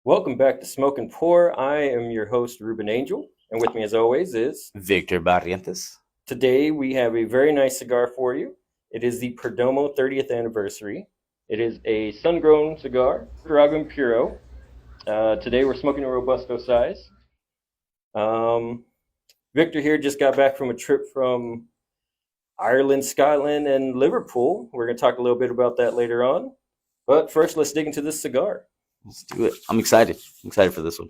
Welcome back to Smoke and Pour. I am your host, Ruben Angel, and with me, as always, is Victor Barrientos. today we have a very nice cigar for you. It is the Perdomo 30th anniversary. It is a sun grown cigar, Nicaraguan Puro. Today we're smoking a Robusto size. Um, Victor here just got back from a trip from Ireland, Scotland, and Liverpool. We're going to talk a little bit about that later on. But first, let's dig into this cigar. Let's do it. I'm excited. I'm excited for this one.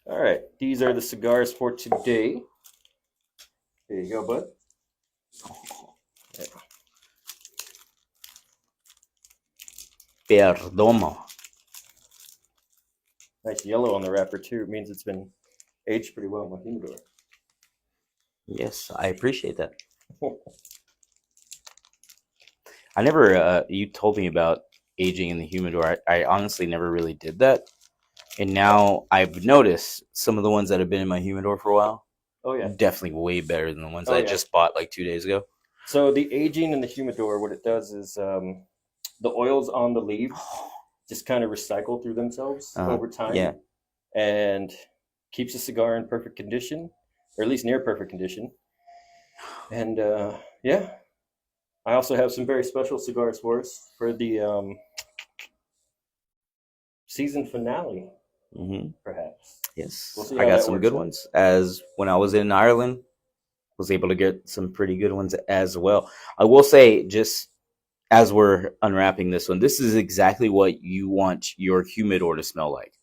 All right, these are the cigars for today. There you go, bud. Perdomo. Nice yellow on the wrapper too. It means it's been aged pretty well in my humidor. Yes, I appreciate that. I never, you told me about aging in the humidor. I honestly never really did that. And now I've noticed some of the ones that have been in my humidor for a while, Oh yeah. definitely way better than the ones Oh, I yeah. just bought like 2 days ago. So the aging in the humidor, what it does is the oils on the leaves just kind of recycle through themselves over time, Yeah. and keeps the cigar in perfect condition, or at least near perfect condition. And yeah, I also have some very special cigars for us for the season finale, hmm perhaps. Yes. We'll see I how got that some works good out. ones. As when I was in Ireland, was able to get some pretty good ones as well. I will say, just as we're unwrapping this one, this is exactly what you want your humidor to smell like.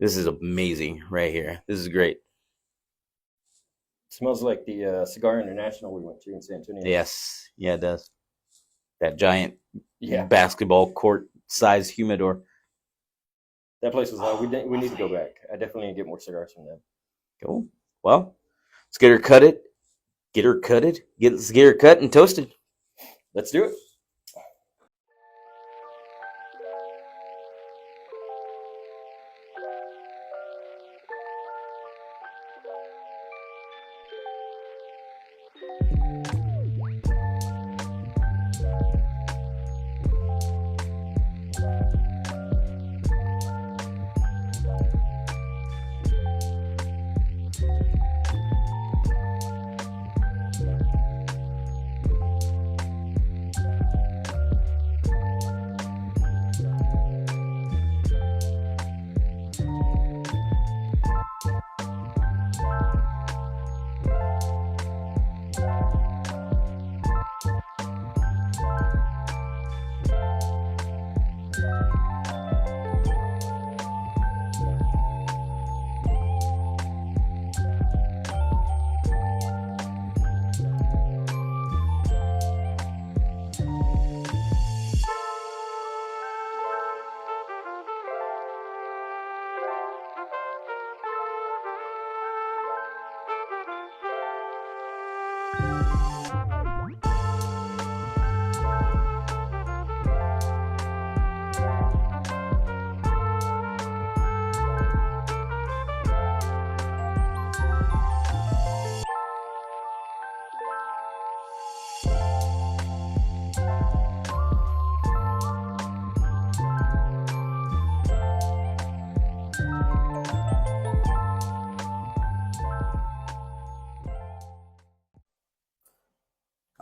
This is amazing right here. This is great. It smells like the Cigar International we went to in San Antonio. Yes. Yeah, it does. That giant Yeah, basketball court size humidor. that place was. We need to go back. I definitely need to get more cigars from them. Cool. Well, let's get her cutted. Let's get her cut and toasted. Let's do it.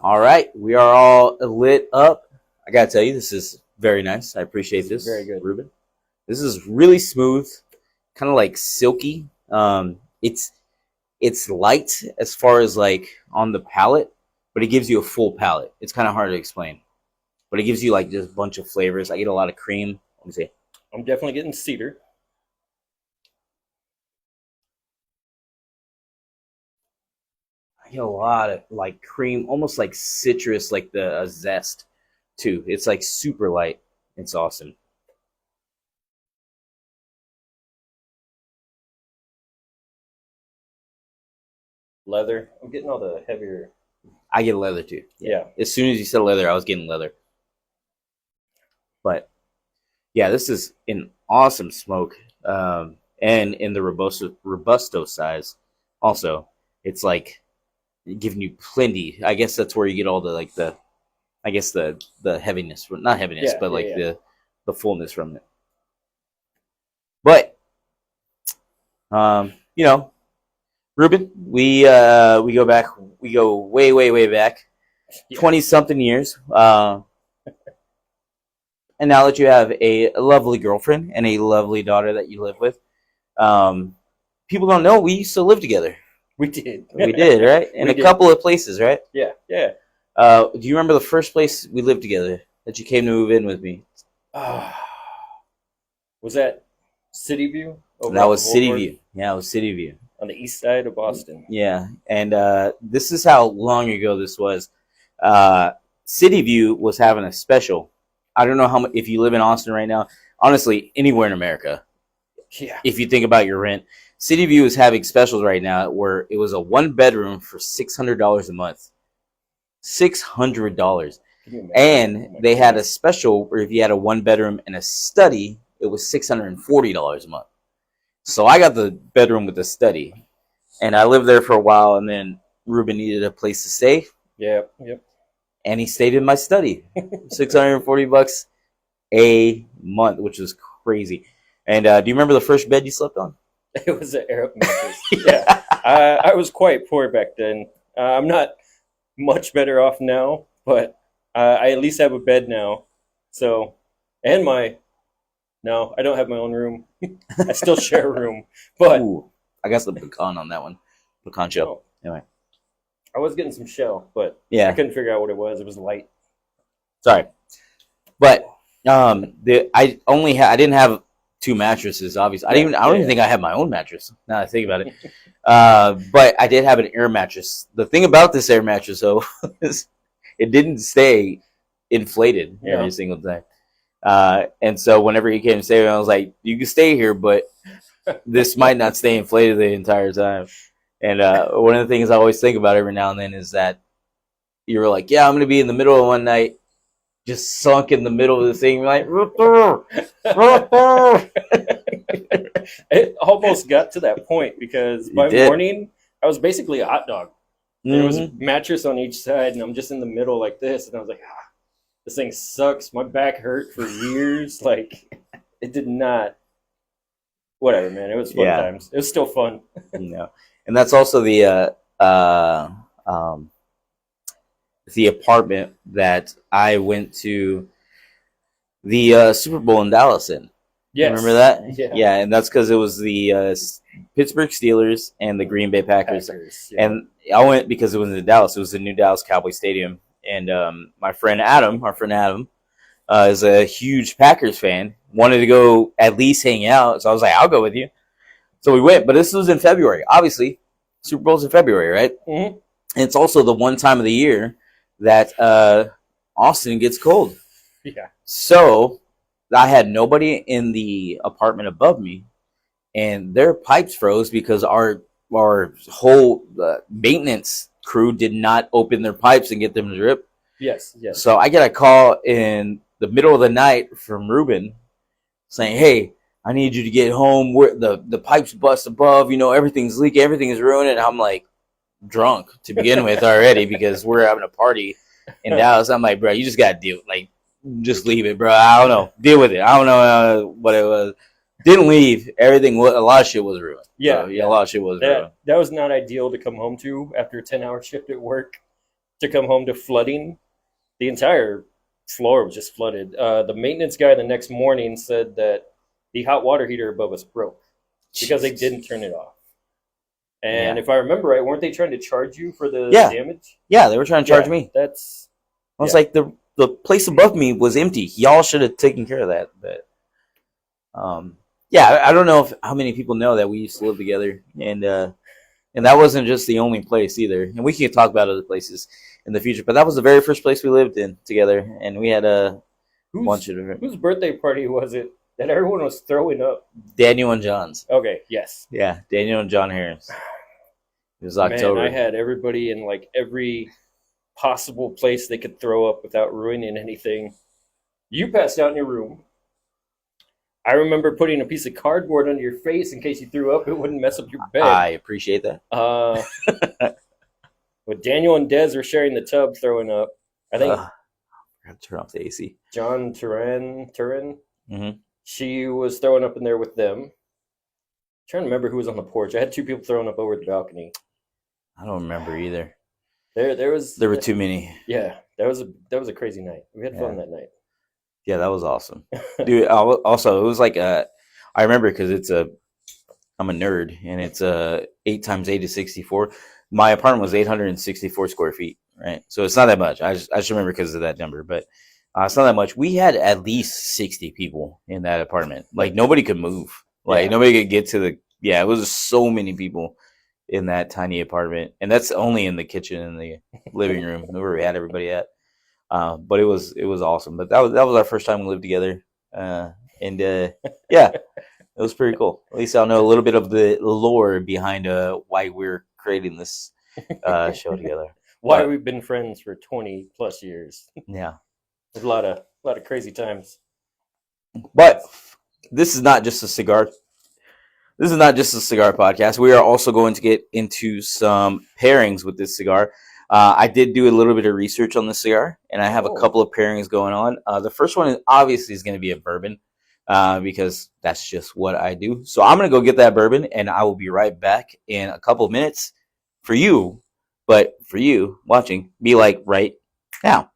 All right, we are all lit up. I gotta tell you, this is very nice. I appreciate this, Very good. Ruben. This is really smooth, kind of like silky. It's light as far as like on the palate, but it gives you a full palate. It's kind of hard to explain, but it gives you like just a bunch of flavors. I get a lot of cream. Let me see. I'm definitely getting cedar. I get a lot of like cream, almost like citrus, like the zest too. It's like super light. It's awesome. Leather. I'm getting all the heavier. I get leather too. Yeah. As soon as you said leather, I was getting leather. But yeah, this is an awesome smoke. And in the robusto size, also, it's like giving you plenty. I guess that's where you get all the like the, I guess the heaviness, not heaviness, Yeah, but yeah, like yeah. the fullness from it. But you know, Ruben, we go back, we go way back, Yeah. 20-something years. And now that you have a lovely girlfriend and a lovely daughter that you live with, um, people don't know we used to live together. We did. We did, right? In We a did. couple of places, right? Yeah, yeah. Do you remember the first place we lived together that you came to move in with me? Was that City View? Over That off was of Old City North? View. Yeah, it was City View. On the east side of Boston. Yeah, and this is how long ago this was. City View was having a special. I don't know how much, if you live in Austin right now. Honestly, anywhere in America, Yeah. if you think about your rent, City View is having specials right now where it was a 1 bedroom for $600 a month. $600. Can you imagine? And Oh my they had a goodness. special where if you had a 1 bedroom and a study, it was $640 a month. So I got the bedroom with the study, and I lived there for a while. And then Ruben needed a place to stay, Yep. and he stayed in my study. $640 a month, which was crazy. And do you remember the first bed you slept on? It was an Arab mattress. Yeah. I was quite poor back then. I'm not much better off now, but I at least have a bed now. So, and no, I don't have my own room. I still share a room, but Ooh, I got some pecan on that one. Pecan shell. oh, Anyway, I was getting some shell, but I yeah. couldn't figure out what it was. It was light. Sorry, but I didn't have two mattresses. Obviously, I don't even think I had my own mattress. Now that I think about it, but I did have an air mattress. The thing about this air mattress, though, is it didn't stay inflated every single time. And so whenever he came to stay, I was like, "You can stay here, but this might not stay inflated the entire time." And one of the things I always think about every now and then is that you were like, "Yeah, I'm going to be in the middle of one night, just sunk in the middle of the thing, like." It almost got to that point because It by did. morning I was basically a hot dog. There was a Mhm. mattress on each side, and I'm just in the middle like this, and I was like, this thing sucks. My back hurt for years. Like, it did not. Whatever, man. It was fun Yeah. times. It was still fun. And that's also the apartment that I went to the Super Bowl in Dallas in. Yes. Remember that? Yeah. And that's because it was the Pittsburgh Steelers and the Green Bay Packers. Yeah. And I went because it was in Dallas. It was the new Dallas Cowboy Stadium. And our friend Adam, is a huge Packers fan. Wanted to go at least hang out. So I was like, I'll go with you. So we went. But this was in February. Obviously, Super Bowl's in February, right? Mhm. And it's also the one time of the year that Austin gets cold. Yeah. So I had nobody in the apartment above me, and their pipes froze because our whole maintenance crew did not open their pipes and get them to drip. Yes. So I get a call in the middle of the night from Ruben saying, "Hey, I need you to get home. Where the pipes bust above. Everything's leaking. Everything is ruined." And I'm like, drunk to begin with already because we're having a party in Dallas. I'm like, bro, you just gotta deal. Like, just leave it, bro. I don't know. Deal with it. I don't know what it was. Didn't leave. Everything. A lot of shit was ruined. Yeah. A lot of shit was ruined. That was not ideal to come home to after a 10-hour shift at work. To come home to flooding, the entire floor was just flooded. The maintenance guy the next morning said that the hot water heater above us broke because they didn't turn it off. And if I remember right, weren't they trying to charge you for the damage? Yeah, they were trying to charge me. I was like, the place above me was empty. Y'all should have taken care of that. But I don't know how many people know that we used to live together, and that wasn't just the only place either. And we can talk about other places in the future, but that was the very first place we lived in together, and we had a bunch of different. Whose birthday party was it that everyone was throwing up? Daniel and John's. Okay, yes. Yeah, Daniel and John Harris. It was October. Man, I had everybody in like every possible place they could throw up without ruining anything. You passed out in your room. I remember putting a piece of cardboard under your face in case you threw up. It wouldn't mess up your bed. I appreciate that. But Daniel and Dez were sharing the tub throwing up. I think I got to turn off the AC. John Turin. Mm-hmm. She was throwing up in there with them. Trying to remember who was on the porch. I had two people throwing up over the balcony. I don't remember either. There was, There were too many. yeah, that was a crazy night. We had fun Yeah. that night. Yeah, that was awesome, dude. Also, it was like I remember because I'm a nerd, and it's 8 times 8 is 64. My apartment was 864 square feet, right? So it's not that much. I just remember because of that number, but it's not that much. We had at least 60 people in that apartment. Like nobody could move. Like Yeah. nobody could get to the. Yeah, it was so many people in that tiny apartment, and that's only in the kitchen and the living room where we had everybody at. But it was awesome. But that was our first time we lived together, and yeah, it was pretty cool. At least I'll know a little bit of the lore behind why we're creating this show together. Why But we've been friends for 20 plus years. yeah, There's a lot of crazy times. but this is not just a cigar. This is not just a cigar podcast. We are also going to get into some pairings with this cigar. I did do a little bit of research on the cigar, and I have a Oh, couple of pairings going on. The first one is obviously is going to be a bourbon, because that's just what I do. So I'm going to go get that bourbon, and I will be right back in a couple of minutes for you. But for you watching, be like right now.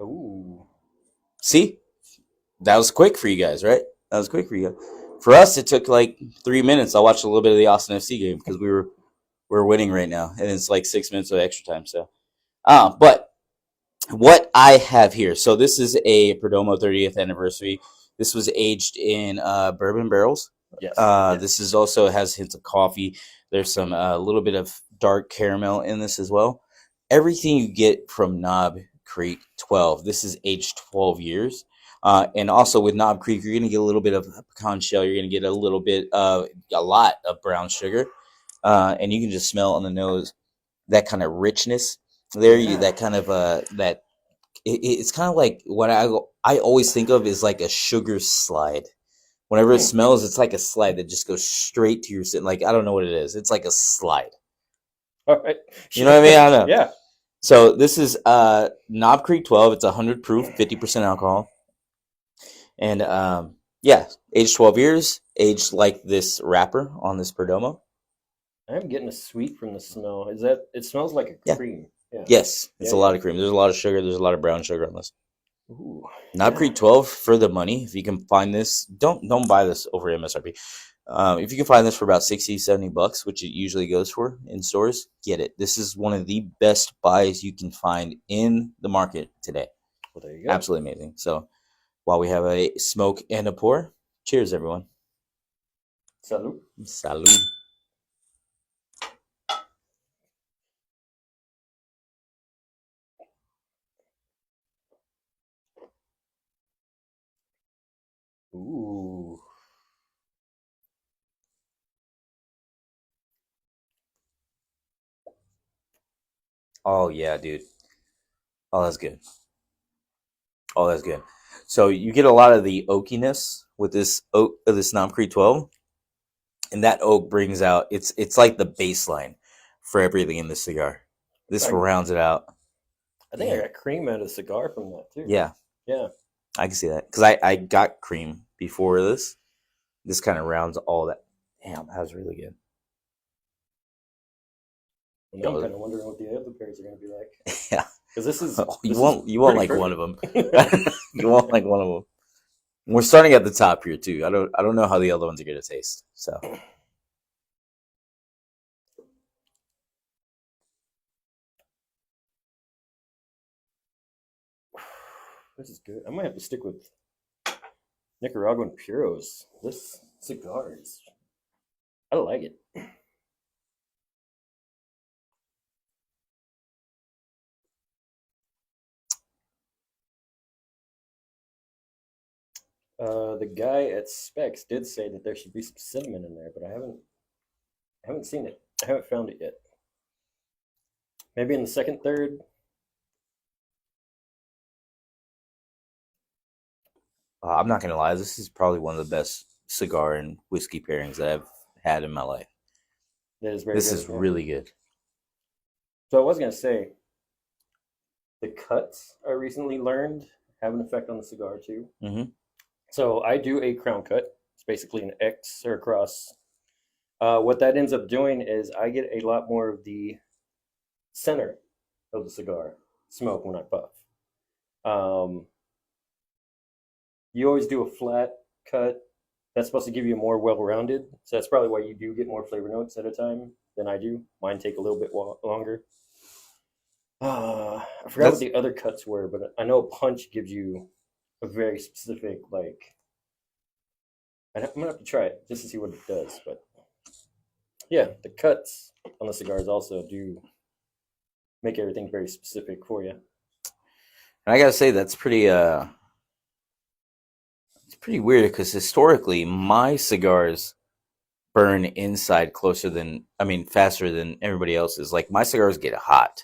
ooh. See, that was quick for you guys, right? That was quick for you guys. For us, it took like 3 minutes. I watched a little bit of the Austin FC game because we're winning right now, and it's like 6 minutes of extra time. So, but what I have here, so this is a Perdomo 30th anniversary. This was aged in bourbon barrels. Yes, This yes. is also has hints of coffee. There's some little bit of dark caramel in this as well. Everything you get from Knob Creek 12. This is aged 12 years. And also with Knob Creek, you're going to get a little bit of pecan shell. You're going to get a lot of brown sugar. And you can just smell on the nose that kind of richness there. Yeah. That kind of it's kind of like what I always think of is like a sugar slide. Whenever it Hmm. smells, it's like a slide that just goes straight to your skin. Like I don't know what it is. It's like a slide. All right. You know what I mean? I don't know. Yeah. So this is Knob Creek 12. It's 100 proof, 50% alcohol, and yeah, aged 12 years, aged like this wrapper on this Perdomo. I'm getting a sweet from the smell. Is that? It smells like a Yeah. cream. Yeah. Yes, it's Yeah. a Yeah. lot of cream. There's a lot of sugar. There's a lot of brown sugar on this. Ooh. Knob Yeah. Creek 12 for the money. If you can find this, don't buy this over MSRP. If you can find this for about 60, $70, which it usually goes for in stores, get it. This is one of the best buys you can find in the market today. Well, there you go. Absolutely amazing. So while we have a smoke and a pour, cheers, everyone. Salud. Salud. Ooh. Oh, yeah, dude. Oh, that's good. Oh, that's good. So you get a lot of the oakiness with this oak, this Knob Creek 12. And that oak brings out it's like the baseline for everything in the cigar. This I, rounds it out. I think I Damn. got cream out of the cigar from that too. Yeah, Yeah. I can see that because I got cream before this. This kind of rounds all that. Damn, that was really good. And now I'm kind of wondering what the other pairs are going to be like. Yeah, Because this is you this is won't pretty like one of them. perfect. You won't like one of them. We're starting at the top here too. I don't know how the other ones are gonna taste. So This is good. I might have to stick with Nicaraguan puros. This cigar is. I like it. The guy at Specs did say that there should be some cinnamon in there, but I haven't seen it. I haven't found it yet. Maybe in the second, third. I'm not gonna lie. This is probably one of the best cigar and whiskey pairings that I've had in my life. That is very This good. is Yeah. really good. So I was gonna say the cuts I recently learned have an effect on the cigar too. Mm-hmm. So I do a crown cut. It's basically an X or a cross. What that ends up doing is I get a lot more of the center of the cigar smoke when I puff. Um, you always do a flat cut. That's supposed to give you more well-rounded. So that's probably why you do get more flavor notes at a time than I do. Mine take a little bit longer. I forgot what That's the other cuts were, but I know punch gives you a very specific like. I'm gonna have to try it just to see what it does. But yeah, the cuts on the cigars also do make everything very specific for you. and I gotta say that's pretty it's pretty weird because historically my cigars burn inside closer than I mean faster than everybody else's. Like my cigars get hot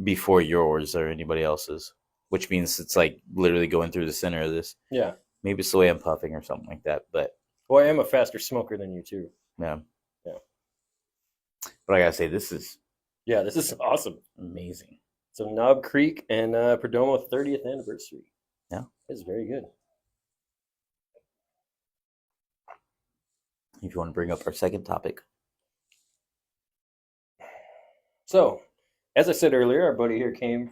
before yours or anybody else's, which means it's like literally going through the center of this. Yeah. Maybe it's the way I'm puffing or something like that. But Well, I am a faster smoker than you too. yeah, Yeah. but I gotta say this is Yeah, this is awesome. amazing. So Knob Creek and Perdomo 30th anniversary. Yeah, It's very good. if you want to bring up our second topic. So, as I said earlier, our buddy here came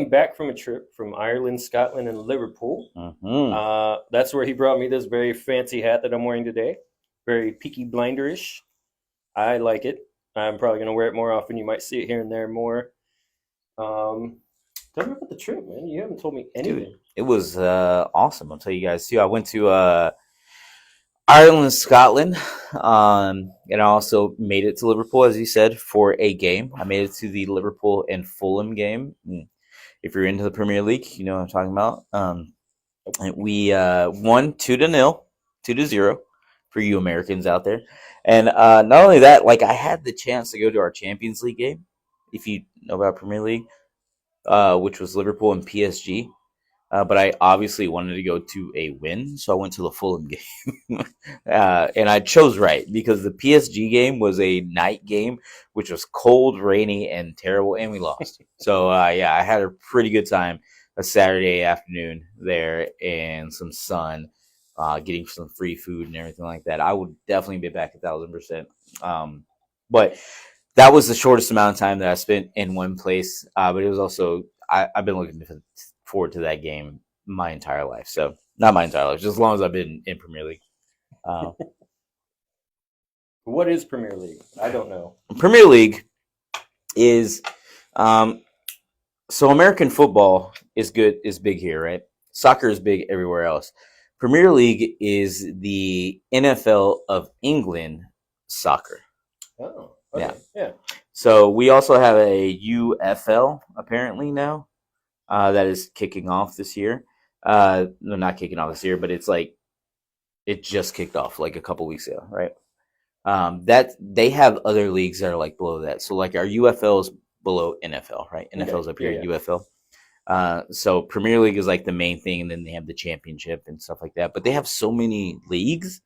back from a trip from Ireland, Scotland, and Liverpool. That's where he brought me this very fancy hat that I'm wearing today. Very Peaky Blinderish. I like it. I'm probably gonna wear it more often. You might see it here and there more. Tell me about the trip, man. You haven't told me anything. Dude, it was awesome. I'll tell you guys too. I went to Ireland and Scotland, and I also made it to Liverpool, as you said, for a game. I made it to the Liverpool and Fulham game. If you're into the Premier League, you know what I'm talking about. And we won 2-0, 2-0 for you Americans out there. And not only that, like I had the chance to go to our Champions League game, if you know about Premier League, which was Liverpool and PSG. But I obviously wanted to go to a win, so I went to the Fulham game. And I chose right because the PSG game was a night game, which was cold, rainy, and terrible, and we lost. So, yeah, I had a pretty good time a Saturday afternoon there and some sun, getting some free food and everything like that. I would definitely be back 1,000%. But that was the shortest amount of time that I spent in one place. But it was also, I've been looking forward to that game my entire life. So not my entire life, just as long as I've been in Premier League. What is Premier League? I don't know. Premier League is so American football is big here, right? Soccer is big everywhere else. Premier League is the NFL of England soccer. Oh, okay. Yeah. So we also have a UFL apparently now. That is kicking off this year. No, not kicking off this year, but it's like it just kicked off like a couple weeks ago, right? That they have other leagues that are like below that. So like our UFL is below NFL, right? NFL's up here, Yeah. UFL. So Premier League is like the main thing, and then they have the championship and stuff like that. But they have so many leagues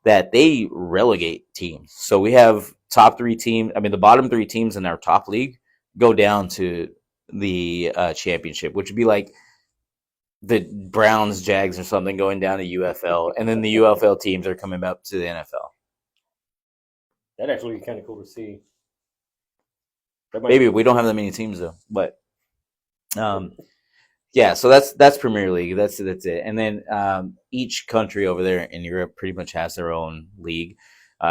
that they relegate teams. So we have top three teams. I mean, the bottom three teams in our top league go down to the championship, which would be like the Browns, Jags, or something going down to UFL, and then the UFL teams are coming up to the NFL. That actually be kind of cool to see. Maybe we don't have that many teams though, but yeah. So that's Premier League. That's it. And then each country over there in Europe pretty much has their own league.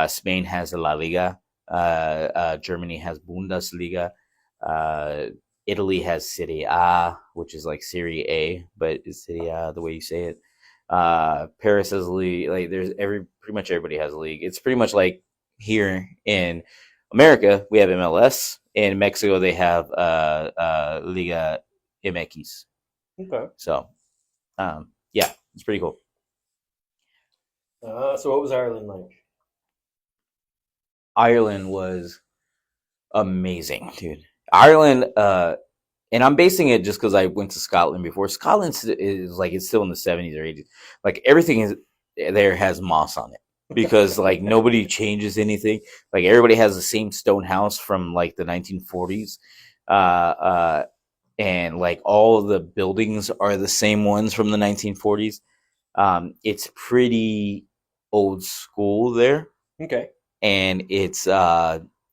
Spain has the La Liga. Germany has Bundesliga. Italy has Serie A, which is like Serie A, but it's Serie A the way you say it. Paris has a league. Like there's pretty much everybody has a league. It's pretty much like here in America we have MLS. In Mexico they have Liga MX. Okay. So, yeah, it's pretty cool. So what was Ireland like? Ireland was amazing, dude. Ireland, and I'm basing it just because I went to Scotland before. Scotland is like it's still in the 70s or 80s. Like everything is there has moss on it because like nobody changes anything. Like everybody has the same stone house from like the 1940s, and like all of the buildings are the same ones from the 1940s. It's pretty old school there, Okay. and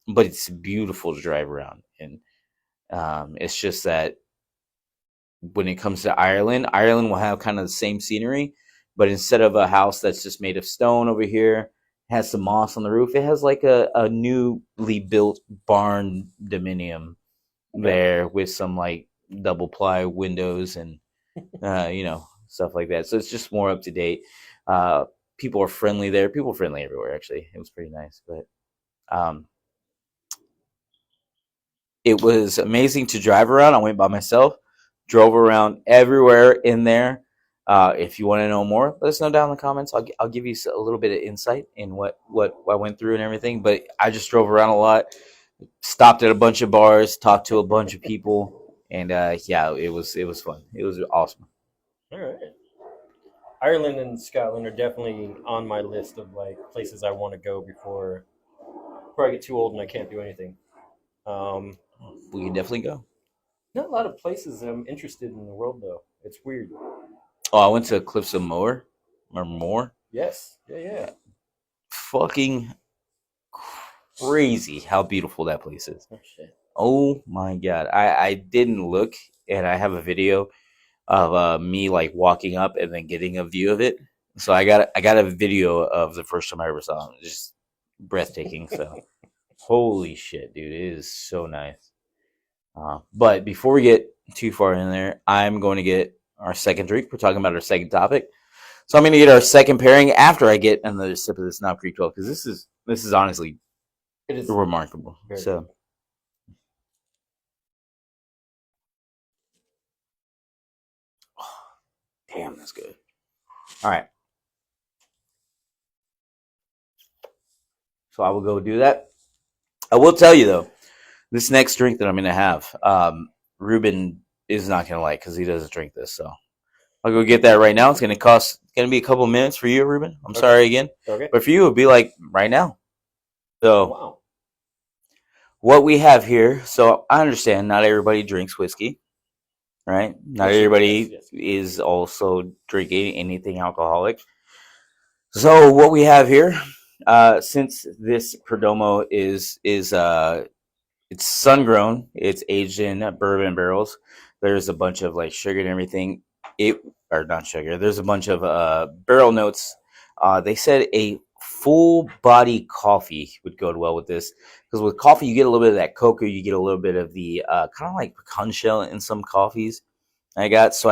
but it's beautiful to drive around. And it's just that when it comes to Ireland, Ireland will have kind of the same scenery, but instead of a house that's just made of stone over here, has some moss on the roof, it has like a newly built barn dominium Okay. there with some like double ply windows and stuff like that. So it's just more up to date. Uh, People are friendly there. People are friendly everywhere. Actually, it was pretty nice. But um, it was amazing to drive around. I went by myself, drove around everywhere in there. If you want to know more, let us know down in the comments. I'll give you a little bit of insight in what I went through and everything. But I just drove around a lot, stopped at a bunch of bars, talked to a bunch of people, and yeah, it was fun. It was awesome. All right. Ireland and Scotland are definitely on my list of like places I want to go before I get too old and I can't do anything. Um, We can definitely go. Not a lot of places I'm interested in the world though. It's weird. Oh, I went to Cliffs of Moher or Moore. Yes. Yeah. Yeah. Fucking crazy how beautiful that place is. Oh shit. Oh my god. I didn't look, and I have a video of me like walking up and then getting a view of it. So I got a video of the first time I ever saw it. It's just breathtaking. So holy shit, dude, it is so nice. But before we get too far in there, I'm going to get our second drink. We're talking about our second topic. So I'm going to get our second pairing after I get another sip of this Knob Creek 12 because this is honestly It is remarkable. very So damn, that's good. All right. So I will go do that. I will tell you though, this next drink that I'm going to have, Ruben is not going to like because he doesn't drink this. So I'll go get that right now. It's going to be a couple minutes for you, Ruben. I'm okay. sorry again. Okay. But for you, it'll be like right now. So Wow. what we have here, so I understand not everybody drinks whiskey, right? Not Yes, sir. Yes. everybody Yes. is also drinking anything alcoholic. So what we have here, since this Perdomo is it's sun grown, it's aged in bourbon barrels. There's a bunch of like sugar and everything. It or not sugar. There's a bunch of barrel notes. They said a full body coffee would go well with this because with coffee you get a little bit of that cocoa, you get a little bit of the kind of like pecan shell in some coffees. I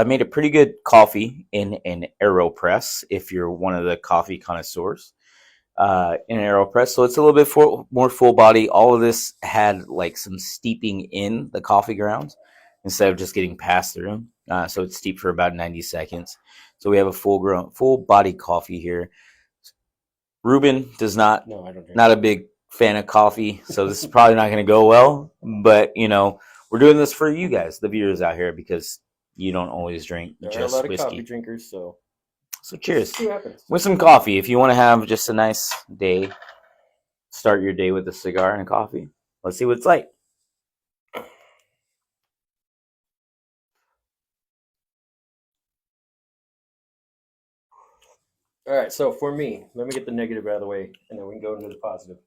made a pretty good coffee in an AeroPress if you're one of the coffee connoisseurs in an AeroPress. So it's a little bit more full body. All of this had like some steeping in the coffee grounds instead of just getting passed through. So it's steeped for about 90 seconds. So we have a full body coffee here. Ruben does No, I don't drink. not a big fan of coffee, so this is probably not going to go well. But we're doing this for you guys, the viewers out here, because you don't always drink There are a just lot of coffee whiskey. drinkers, so So cheers see what happens. with some coffee. If you want to have just a nice day, start your day with a cigar and a coffee. Let's see what it's like. All right. So for me, let me get the negative out of the way, and then we can go into the positive.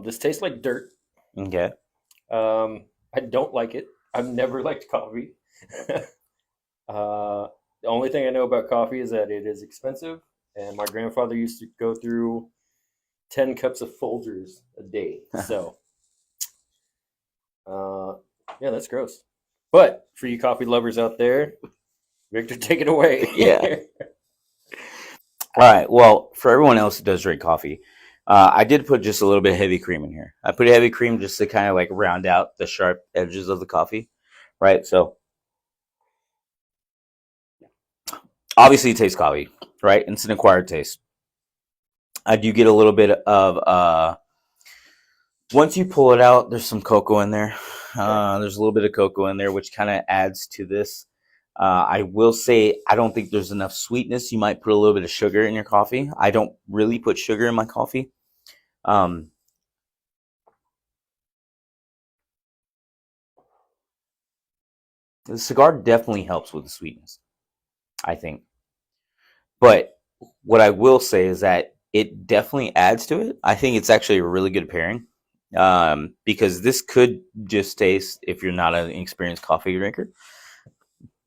This tastes like dirt. Okay. I don't like it. I've never liked coffee. The only thing I know about coffee is that it is expensive, and my grandfather used to go through 10 cups of Folgers a day. So, uh, yeah, that's gross. But for you coffee lovers out there, Victor, take it away. Yeah. All right. Well, for everyone else who does drink coffee, I did put just a little bit of heavy cream in here. I put heavy cream just to kind of like round out the sharp edges of the coffee, right? So obviously it tastes coffee, right? It's an acquired taste. I do get a little bit of once you pull it out, there's some cocoa in there. There's a little bit of cocoa in there, which kind of adds to this. I will say I don't think there's enough sweetness. You might put a little bit of sugar in your coffee. I don't really put sugar in my coffee. Um, the cigar definitely helps with the sweetness, I think. But what I will say is that it definitely adds to it. I think it's actually a really good pairing, because this could just taste, if you're not an experienced coffee drinker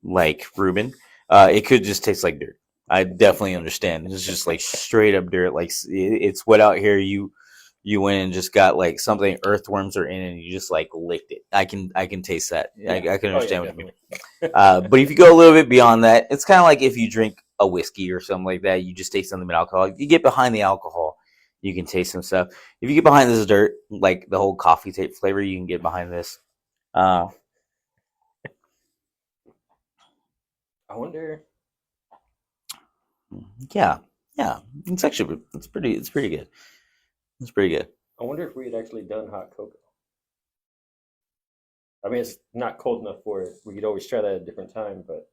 like Ruben, it could just taste like dirt. I definitely understand. It's just like straight up dirt. Like it's wet out here. You went and just got like something earthworms are in, and you just like licked it. I can taste that. Yeah. I can Oh yeah, understand what you mean. definitely. But if you go a little bit beyond that, it's kind of like if you drink a whiskey or something like that. You just taste something with alcohol. If you get behind the alcohol, you can taste some stuff. If you get behind this dirt, like the whole coffee tape flavor, you can get behind this. Uh, I wonder. yeah, yeah. It's pretty good. It's pretty good. I wonder if we had actually done hot cocoa. I mean, it's not cold enough for it. We could always try that at a different time, but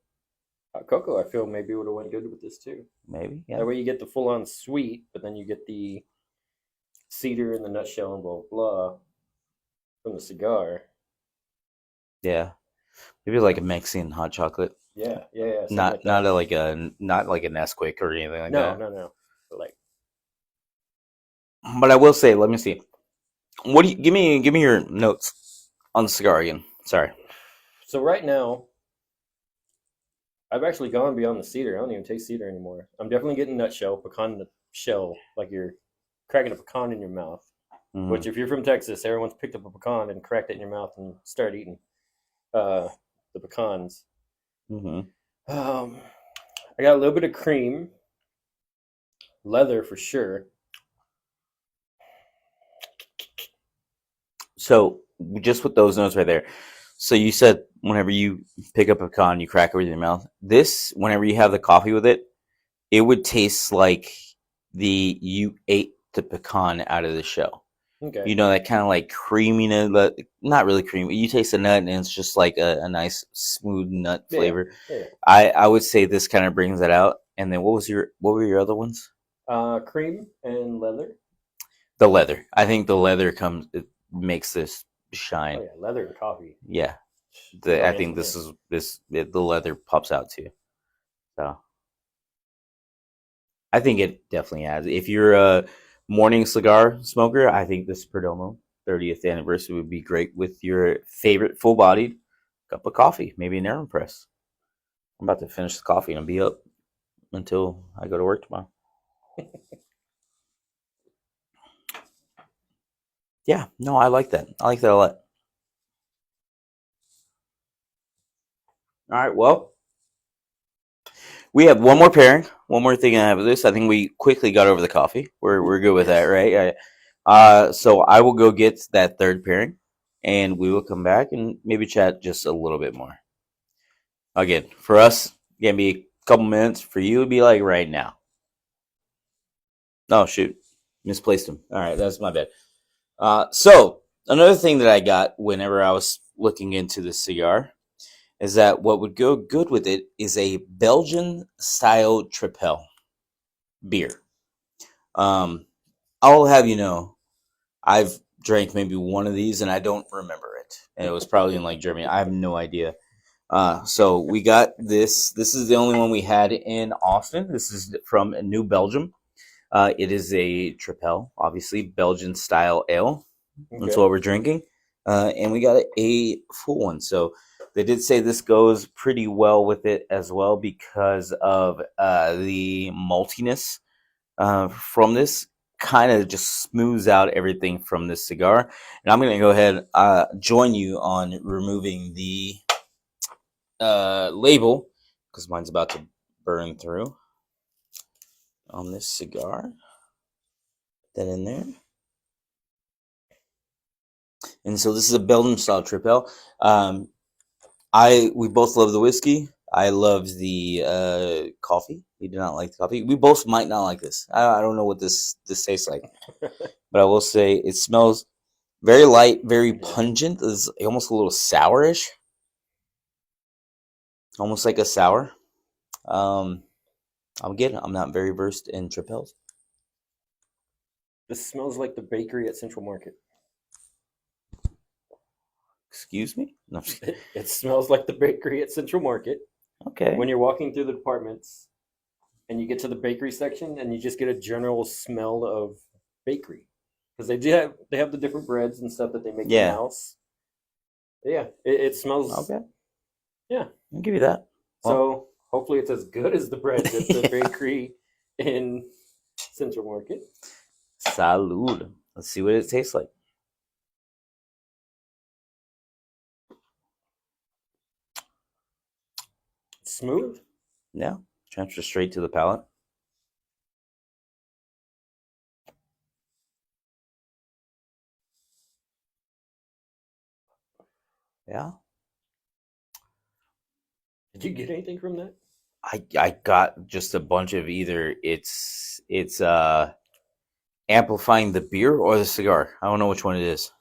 hot cocoa, I feel maybe would have went good with this too. Maybe, yeah, That way, you get the full on sweet, but then you get the cedar and the nutshell and blah blah from the cigar. yeah. Maybe like a Mexican hot chocolate, Yeah, yeah, yeah, something not like that. not like a Nesquik or anything like No, that. no, no. But like, But I will say, let me see. What do you give me your notes on the cigar again? Sorry. so right now, I've actually gone beyond the cedar. I don't even taste cedar anymore. I'm definitely getting nutshell, pecan shell, like you're cracking a pecan in your mouth. Mm-hmm. Which, if you're from Texas, everyone's picked up a pecan and cracked it in your mouth and started eating uh, the pecans. Mm-hmm. Um, I got a little bit of cream, leather for sure. So just with those notes right there. So you said whenever you pick up a pecan, you crack it with your mouth. This, whenever you have the coffee with it, it would taste like you ate the pecan out of the shell. Okay. You know, that kind of like creaminess, but not really creamy. You taste the nut, and it's just like a nice smooth nut Yeah, flavor. yeah. I would say this kind of brings that out. And then what were your other ones? Cream and leather. The leather. I think the leather it makes this Oh shine. yeah, leather and coffee Yeah, go I hand think in hand. the leather pops out too. So I think it definitely adds. If you're a morning cigar smoker, I think this Perdomo 30th anniversary would be great with your favorite full bodied cup of coffee, maybe an AeroPress. I'm about to finish the coffee and I'll be up until I go to work tomorrow. Yeah, no, I like that. I like that a lot. All right, well, we have one more pairing, one more thing I have with this. I think we quickly got over the coffee. We're good with that, Yes. right? So I will go get that third pairing, and we will come back and maybe chat just a little bit more. Again, for us, it can be a couple minutes. For you, it'd be like right now. Oh shoot, misplaced them. All right, that's my bad. So another thing that I got whenever I was looking into this cigar is that what would go good with it is a Belgian style Tripel beer. Um, I'll have you know, I've drank maybe one of these and I don't remember it. And it was probably in like Germany. I have no idea. So we got this. This is the only one we had in Austin. This is from New Belgium. It is a Tripel, obviously Belgian style ale. That's Okay. what we're drinking. And we got a full one. So they did say this goes pretty well with it as well because of the maltiness from this kind of just smooths out everything from this cigar. And I'm going to go ahead join you on removing the label because mine's about to burn through on this cigar. Put that in there. And so this is a Belgian style Tripel. Um, we both love the whiskey. I love the coffee. He did not like the coffee. We both might not like this. I don't know what this tastes like, but I will say it smells very light, very pungent. It's almost a little sourish, almost like a sour. Um, I'm not very versed in Tripels. This smells like the bakery at Central Market. Excuse me. No, It smells like the bakery at Central Market okay. when you're walking through the departments. and you get to the bakery section, and you just get a general smell of bakery because they have the different breads and stuff that they make in Yeah. house. Yeah, it smells. Okay. Yeah, I'll give you that. Well, so hopefully it's as good as the breads at the yeah. bakery in Central Market. Salud. Let's see what it tastes like. Smooth. Yeah. Transfer straight to the palate. Yeah. Did you get anything from that? I got just a bunch of either it's amplifying the beer or the cigar. I don't know which one it is.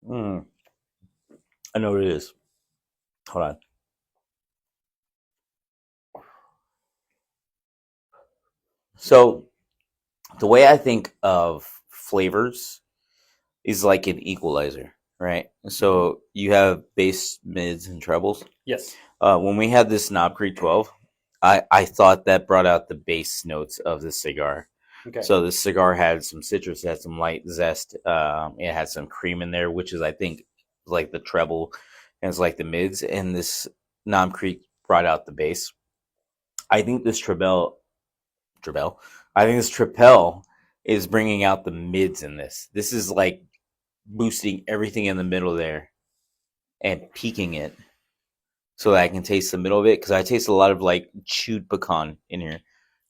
Mm, I know what it is. Hold on. So the way I think of flavors is like an equalizer, right? Mm-hmm. So you have bass, mids, and trebles. Yes. When we had this Knob Creek 12, I thought that brought out the bass notes of the cigar. Okay. So the cigar had some citrus, it had some light zest. It had some cream in there, which is I think like the treble, and it's like the mids. And this Knob Creek brought out the bass. I think this Trebel, I think this Tripel is bringing out the mids in this. This is like boosting everything in the middle there and peaking it so that I can taste the middle of it because I taste a lot of like chewed pecan in here,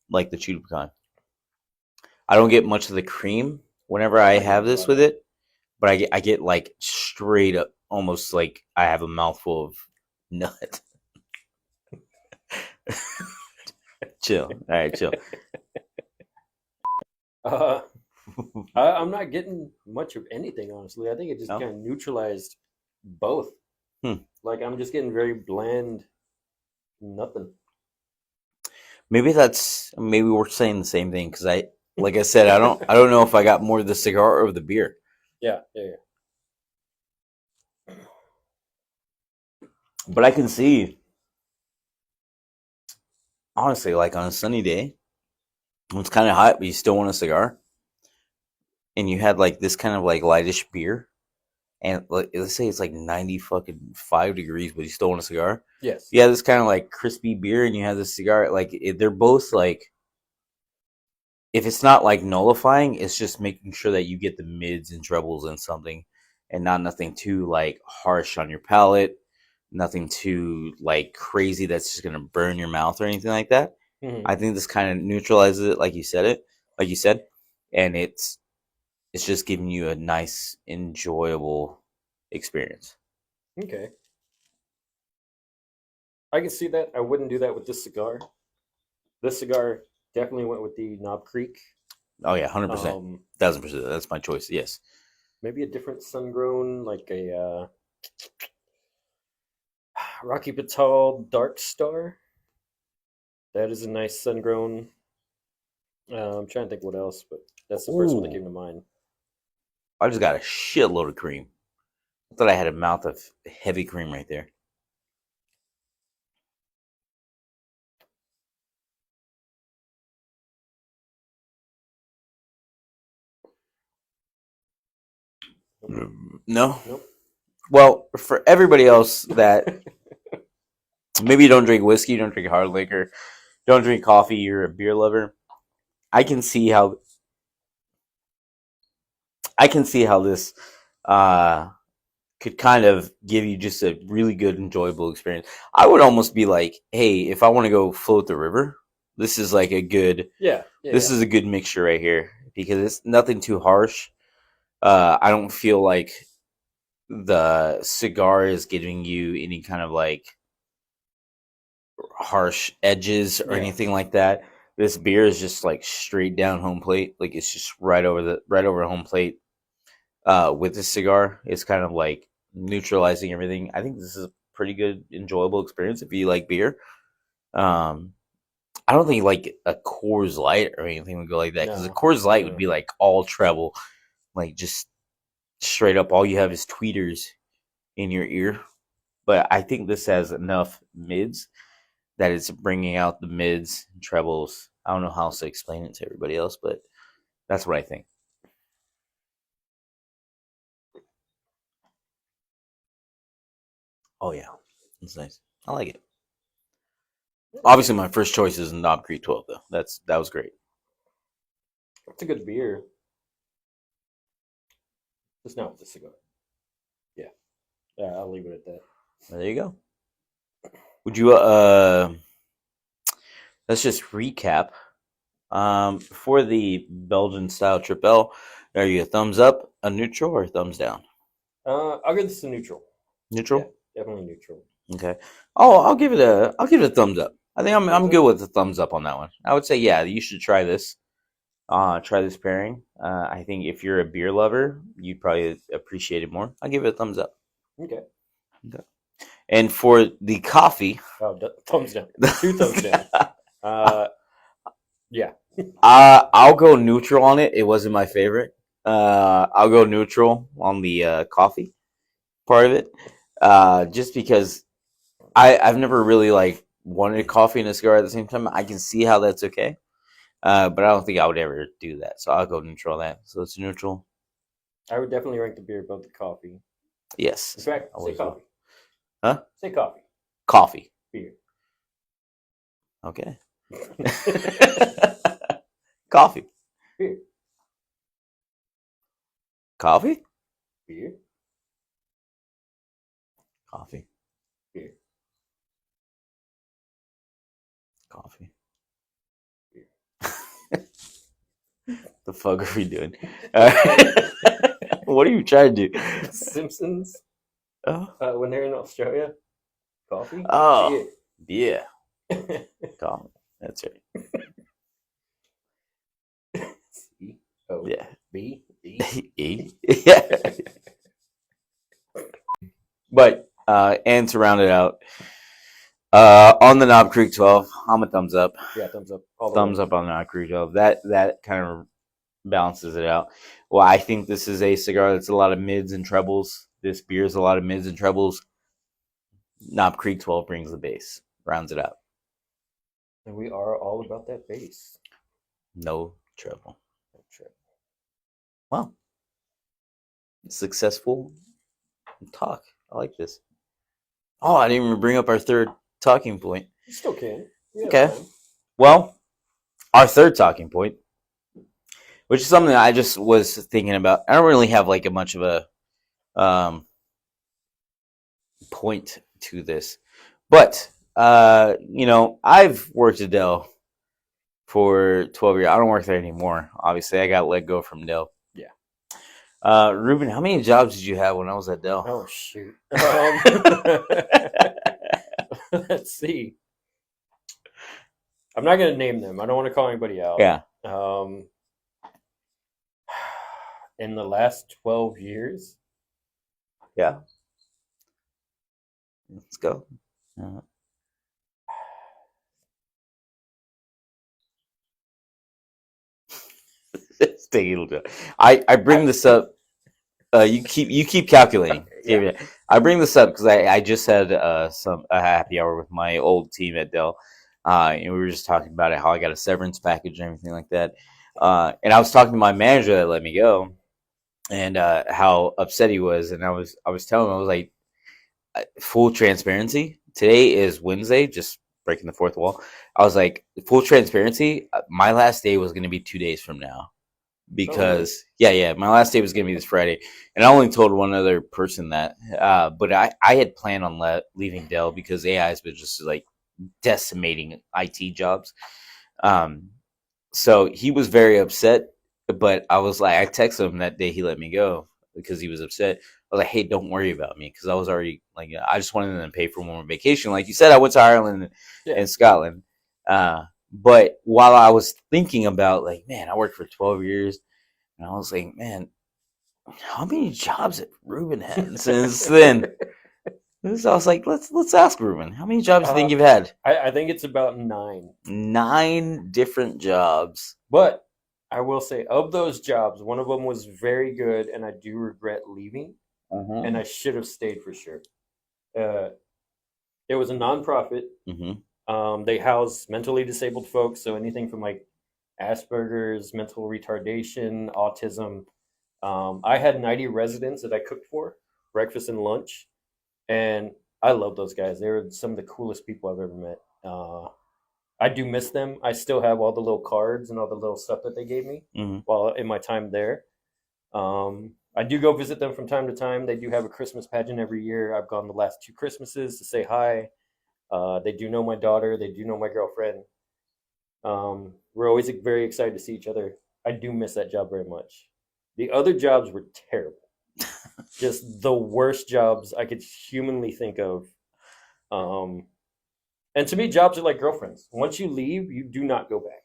like the chewed pecan. I don't get much of the cream whenever I I get a have this lot of with that. it, but I get like straight up, almost like I have a mouthful of nut. Chill, all right, chill. Uh, I'm not getting much of anything, honestly. I think it just No, kind of neutralized both. hmm. Like I'm just getting very bland, nothing. Maybe we're saying the same thing because like I said, I don't know if I got more of the cigar or of the beer, Yeah, yeah, but I can see honestly, like on a sunny day when it's kind of hot, but you still want a cigar, and you had like this kind of like lightish beer, and like let's say it's like 90 fucking 5 degrees, but you still want a cigar. yes. You have this kind of like crispy beer, and you have this cigar. Like they're both like if it's not like nullifying, it's just making sure that you get the mids and trebles in something, and not nothing too like harsh on your palate, nothing too like crazy that's just gonna burn your mouth or anything like that. Hmm. I think this kind of neutralizes it, like you said, and it's just giving you a nice, enjoyable experience. Okay, I can see that. I wouldn't do that with this cigar. This cigar definitely went with the Knob Creek. Oh yeah, 100%, Um, 1000%. That's my choice. Yes. maybe a different sun grown, like a Rocky Patal Dark Star. That is a nice sun grown. I'm trying to think what else, but that's the first one that Ooh, came to mind. I just got a shitload of cream. I thought I had a mouth of heavy cream right there. Nope. No. Nope. Well, for everybody else that maybe you don't drink whiskey, don't drink hard liquor, don't drink coffee, you're a beer lover. I can see how this uh, could kind of give you just a really good, enjoyable experience. I would almost be like, hey, if I want to go float the river, this is like a good. Yeah, yeah, This yeah. is a good mixture right here because it's nothing too harsh. I don't feel like the cigar is giving you any kind of like harsh edges or Yeah. anything like that. This beer is just like straight down home plate. Like it's just right over home plate. With the cigar, it's kind of like neutralizing everything. I think this is a pretty good, enjoyable experience if you like beer. Um, I don't think like a Coors Light or anything would go like that because a No, Coors Light would no. be like all treble, like just straight up. All you have is tweeters in your ear. but I think this has enough mids that it's bringing out the mids and trebles. I don't know how else to explain it to everybody else, but that's what I think. Oh yeah, it's nice. I like it. Obviously, my first choice is Knob Creek 12, though. That was great. It's a good beer. Just not with the cigar. Yeah. Yeah, I'll leave it at that. There you go. Would you let's just recap. For the Belgian style tripel, are you a thumbs up, a neutral, or a thumbs down? I'll give this a neutral. Neutral. Yeah, definitely neutral. Okay. Oh, I'll give it a thumbs up. I think I'm good with the thumbs up on that one. I would say yeah, you should try this. Try this pairing. I think if you're a beer lover, you'd probably appreciate it more. I'll give it a thumbs up. Okay. Okay. And for the coffee, thumbs down. 2 thumbs down. Yeah. I'll go neutral on it. It wasn't my favorite. I'll go neutral on the coffee part of it, just because I've never really like wanted coffee and a cigar at the same time. I can see how that's okay, but I don't think I would ever do that. So I'll go neutral on that. So it's neutral. I would definitely rank the beer above the coffee. Yes. In fact, say coffee. Huh? Say coffee. Coffee. Beer. Okay. Coffee. Beer. Coffee. Beer. Coffee. Beer. Coffee. Beer. The fuck are we doing? What are you trying to do? Simpsons. Oh. When they're in Australia. Coffee. Oh. Beer. Yeah. Coffee. That's right. C-O. Yeah. B. E. Yeah. But and to round it out, on the Knob Creek 12, I'm a thumbs up. Yeah, thumbs up. Thumbs up on the Knob Creek 12. That kind of balances it out. Well, I think this is a cigar that's a lot of mids and trebles. This beer is a lot of mids and trebles. Knob Creek 12 brings the base, rounds it out. And we are all about that base. No treble. No treble. Well, successful talk. I like this. Oh, I didn't even bring up our third talking point. You still can. Okay. Well, our third talking point, which is something I just was thinking about. I don't really have like a much of a point to this, but I've worked at Dell for 12 years. I don't work there anymore. Obviously, I got let go from Dell. Yeah. Ruben, how many jobs did you have when I was at Dell? Oh shoot. Let's see. I'm not gonna name them. I don't want to call anybody out. Yeah. In the last 12 years. Yeah. Let's go. It's taking a little bit. I bring this up. You keep calculating. Yeah. I bring this up because I just had a happy hour with my old team at Dell, and we were just talking about it, how I got a severance package and everything like that. And I was talking to my manager that let me go, and how upset he was. And I was telling him, I was like, full transparency. Today is Wednesday. Just breaking the fourth wall. I was like, full transparency. My last day was going to be 2 days from now. Because my last day was gonna be this Friday, and I only told one other person that. But I had planned on leaving Dell because AI has been just like decimating IT jobs. So he was very upset. But I was like, I texted him that day he let me go because he was upset. I was like, hey, don't worry about me because I was already like, I just wanted them to pay for one more vacation. Like you said, I went to Ireland and Scotland. But while I was thinking about like, man, I worked for 12 years, and I was like, man, how many jobs have Ruben had since then? So I was like, let's ask Ruben, how many jobs do you think you've had? I think it's about 9. 9 different jobs. But I will say, of those jobs, one of them was very good, and I do regret leaving, and I should have stayed for sure. Uh, it was a nonprofit. Mm-hmm. They house mentally disabled folks, so anything from like Asperger's, mental retardation, autism. I had 90 residents that I cooked for breakfast and lunch, and I love those guys. They were some of the coolest people I've ever met. I do miss them. I still have all the little cards and all the little stuff that they gave me Mm-hmm. while in my time there. I do go visit them from time to time. They do have a Christmas pageant every year. I've gone the last 2 Christmases to say hi. They do know my daughter. They do know my girlfriend. We're always very excited to see each other. I do miss that job very much. The other jobs were terrible. Just the worst jobs I could humanly think of. Um, and to me, jobs are like girlfriends. Once you leave, you do not go back.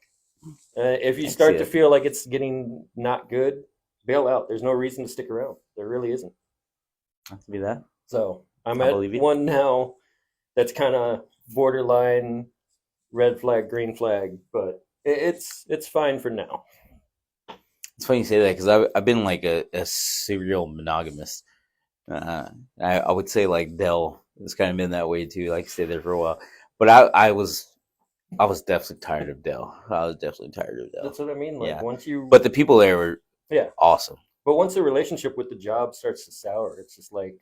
If you I see start to it. feel like it's getting not good, bail out. There's no reason to stick around. There really isn't. Not to be that. So I'm I at believe you. one now that's kind of borderline red flag, green flag, but it's fine for now. It's funny you say that because I've been like a serial monogamist. Uh, I would say like Dell has kind of been that way too. Like stayed there for a while, but I was definitely tired of Dell. I was definitely tired of Dell. That's what I mean. Like Yeah, once you, but the people there were yeah, awesome. but once the relationship with the job starts to sour, it's just like,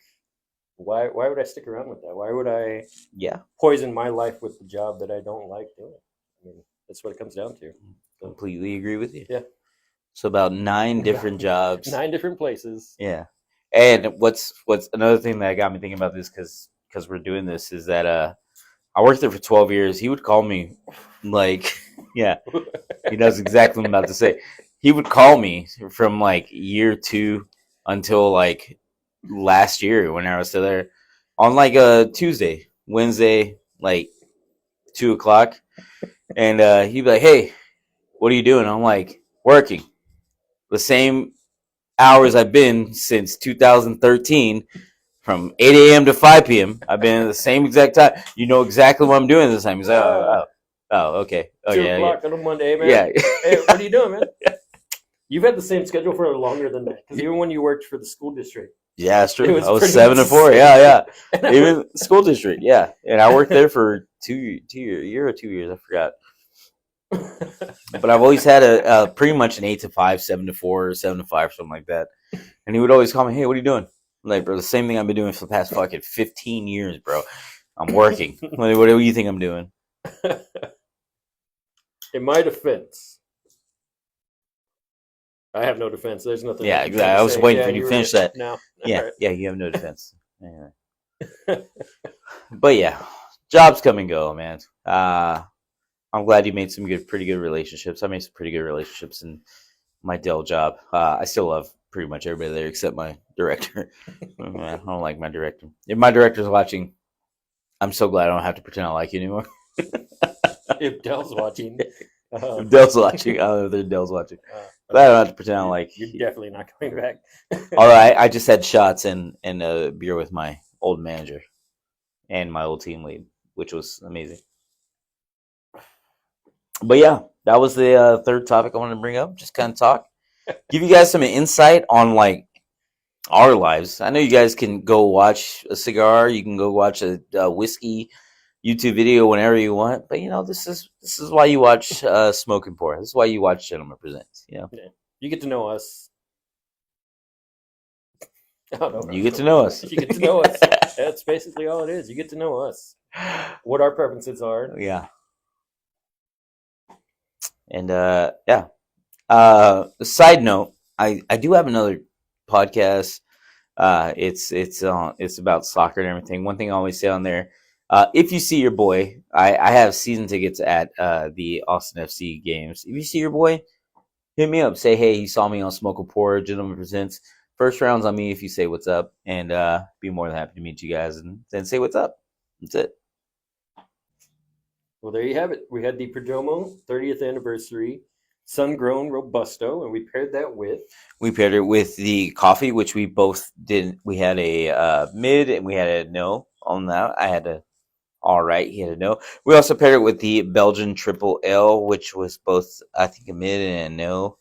why would I stick around with that? Why would I Yeah, poison my life with the job that I don't like doing? I mean, that's what it comes down to. So completely agree with you. yeah, So about 9 different jobs. 9 different places. Yeah, and what's another thing that got me thinking about this because we're doing this is that I worked there for 12 years. He would call me like yeah, he knows exactly what I'm about to say. He would call me from like year two until like last year when I was still there on like a Tuesday, Wednesday, like 2 o'clock, and he'd be like, "Hey, what are you doing?" I'm like, "Working." The same hours I've been since 2013 from 8 a.m. to 5 p.m. I've been at the same exact time. You know exactly what I'm doing this time. He's like, uh, okay. Oh, two yeah, yeah. o'clock on a Monday, man. Yeah. Hey, what are you doing, man? You've had the same schedule for longer than that. Because even when you worked for the school district, Yeah, that's it true. was I was pretty much seven to the four. same Yeah, thing. yeah. And I Even school district. Yeah, and I worked there for year or 2 years. I forgot. But I've always had a pretty much an 8 to 5, 7 to 4, or 7 to 5, something like that. And he would always call me, "Hey, what are you doing?" I'm like, bro, the same thing I've been doing for the past fucking 15 years, bro. I'm working. What do you think I'm doing? in my defense, I have no defense. There's nothing I Yeah, can exactly. really I was say. waiting Yeah, for you to you're right. finish that. No, all Yeah, right. yeah, you have no defense. Anyway. But yeah, jobs come and go, man. I'm glad you made some pretty good relationships. I made some pretty good relationships in my Dell job. I still love pretty much everybody there except my director. I don't like my director. If my director's watching, I'm so glad I don't have to pretend I like you anymore. If Dell's watching, If Dell's watching, I don't know if Dell's watching. Glad I don't have to pretend I like. you're definitely not coming back. All right, I just had shots and a beer with my old manager and my old team lead, which was amazing. But yeah, that was the third topic I wanted to bring up. Just kind of talk, give you guys some insight on like our lives. I know you guys can go watch a cigar, you can go watch a whiskey YouTube video whenever you want, but you know this is why you watch Smoke and Pour. This is why you watch Gentleman Presents. You know, Yeah. You get to know us. I don't know. you get to know us. You get to know us. That's basically all it is. You get to know us. What our preferences are. Yeah, and yeah. Side note, I do have another podcast. It's about soccer and everything. One thing I always say on there, if you see your boy, I have season tickets at the Austin FC games. If you see your boy, hit me up. Say hey, he saw me on Smoke a Pour. Gentleman Presents. First round's on me if you say what's up, and be more than happy to meet you guys and then say what's up. That's it. Well, there you have it. We had the Perdomo 30th anniversary sun grown Robusto, and we paired that with. We paired it with the coffee, which we both did. We had a mid and we had a no on that. I had a all right. He had a no. We also paired it with the Belgian Triple L, which was both, I think, a mid and a no.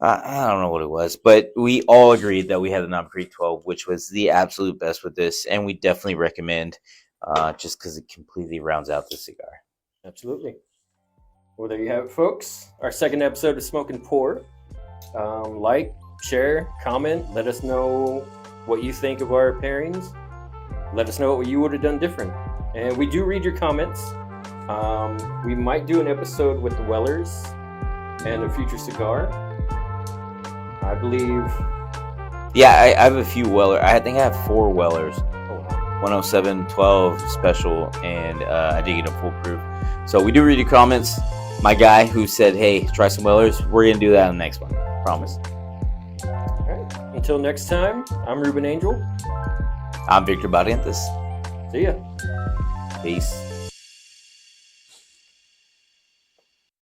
I don't know what it was, but we all agreed that we had the Non-Creek 12, which was the absolute best with this, and we definitely recommend just because it completely rounds out the cigar. Absolutely. Well, there you have it, folks. Our second episode of Smoke and Pour. Like, share, comment. Let us know what you think of our pairings. Let us know what you would have done different. And we do read your comments. We might do an episode with the Wellers and a future cigar. I believe. Yeah, I have a few Weller. I think I have 4 Wellers. Oh, wow. 107 12 special, and I did get a full proof. So we do read your comments. My guy who said, hey, try some Wellers, we're going to do that on the next one. Promise. All right. Until next time, I'm Ruben Angel. I'm Victor Barrientos. See ya. Peace.